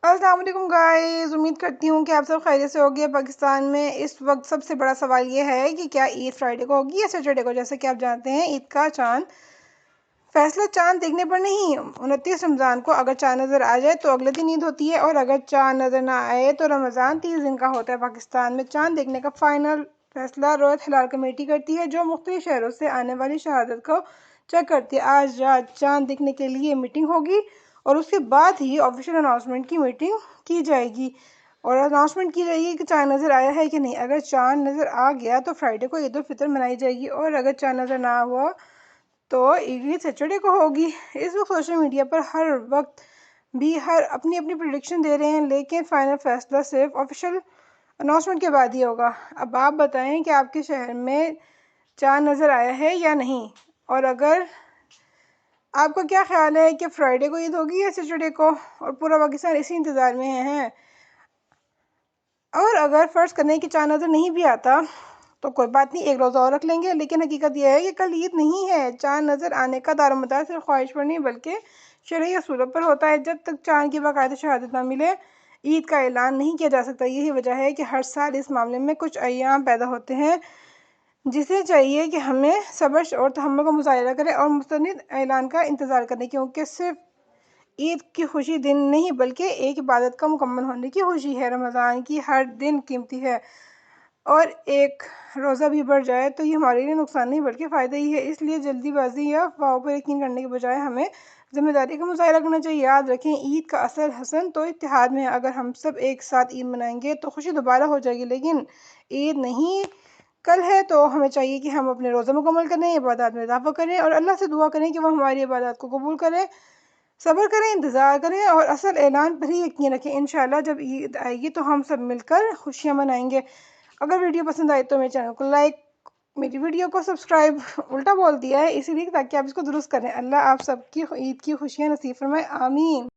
السلام علیکم گائز، امید کرتی ہوں کہ آپ سب خیریت سے ہوگی۔ پاکستان میں اس وقت سب سے بڑا سوال یہ ہے کہ کیا عید فرائیڈے کو ہوگی یا سیٹرڈے کو۔ جیسے کہ آپ جانتے ہیں عید کا چاند فیصلہ چاند دیکھنے پر نہیں، 29 رمضان کو اگر چاند نظر آ جائے تو اگلے دن عید ہوتی ہے، اور اگر چاند نظر نہ آئے تو رمضان 30 دن کا ہوتا ہے۔ پاکستان میں چاند دیکھنے کا فائنل فیصلہ رویت ہلال کمیٹی کرتی ہے، جو مختلف شہروں سے آنے والی شہادت کو چیک کرتی ہے۔ آج رات چاند دیکھنے کے لیے میٹنگ ہوگی اور اس کے بعد ہی آفیشیل اناؤنسمنٹ کی میٹنگ کی جائے گی، اور اناؤنسمنٹ کی جائے گی کہ چاند نظر آیا ہے کہ نہیں۔ اگر چاند نظر آ گیا تو فرائیڈے کو عید الفطر منائی جائے گی، اور اگر چاند نظر نہ ہوا تو عید سیٹرڈے کو ہوگی۔ اس وقت سوشل میڈیا پر ہر وقت بھی ہر اپنی اپنی پریڈکشن دے رہے ہیں، لیکن فائنل فیصلہ صرف آفیشیل اناؤنسمنٹ کے بعد ہی ہوگا۔ اب آپ بتائیں کہ آپ کے شہر میں چاند نظر آیا ہے یا نہیں، اور اگر آپ کا کیا خیال ہے کہ فرائیڈے کو عید ہوگی یا سیٹرڈے کو، اور پورا پاکستان اسی انتظار میں ہے۔ اور اگر فرض کرنے کی چاند نظر نہیں بھی آتا تو کوئی بات نہیں، ایک روزہ اور رکھ لیں گے، لیکن حقیقت یہ ہے کہ کل عید نہیں ہے۔ چاند نظر آنے کا دار و مدار صرف خواہش پر نہیں بلکہ شرعی اصولوں پر ہوتا ہے۔ جب تک چاند کی باقاعدہ شہادت نہ ملے عید کا اعلان نہیں کیا جا سکتا۔ یہی وجہ ہے کہ ہر سال اس معاملے میں کچھ ایام پیدا ہوتے ہیں، جسے چاہیے کہ ہمیں صبر اور تحمل کا مظاہرہ کریں اور مستند اعلان کا انتظار کریں، کیونکہ صرف عید کی خوشی دن نہیں بلکہ ایک عبادت کا مکمل ہونے کی خوشی ہے۔ رمضان کی ہر دن قیمتی ہے، اور ایک روزہ بھی بڑھ جائے تو یہ ہمارے لیے نقصان نہیں بلکہ فائدہ ہی ہے۔ اس لیے جلدی بازی یا افواہوں پر یقین کرنے کے بجائے ہمیں ذمہ داری کا مظاہرہ کرنا چاہیے۔ یاد رکھیں، عید کا اصل حسن تو اتحاد میں ہے۔ اگر ہم سب ایک ساتھ عید منائیں گے تو خوشی دوبارہ ہو جائے گی، لیکن عید نہیں کل ہے تو ہمیں چاہیے کہ ہم اپنے روزہ مکمل کریں، عبادات میں اضافہ کریں اور اللہ سے دعا کریں کہ وہ ہماری عبادات کو قبول کرے۔ صبر کریں، انتظار کریں اور اصل اعلان پر ہی یقین رکھیں۔ انشاءاللہ جب عید آئے گی تو ہم سب مل کر خوشیاں منائیں گے۔ اگر ویڈیو پسند آئی تو میرے چینل کو لائک، میری ویڈیو کو سبسکرائب، الٹا بول دیا ہے اسی لیے تاکہ آپ اس کو درست کریں۔ اللہ آپ سب کی عید کی خوشیاں نصیب فرمائے، آمین۔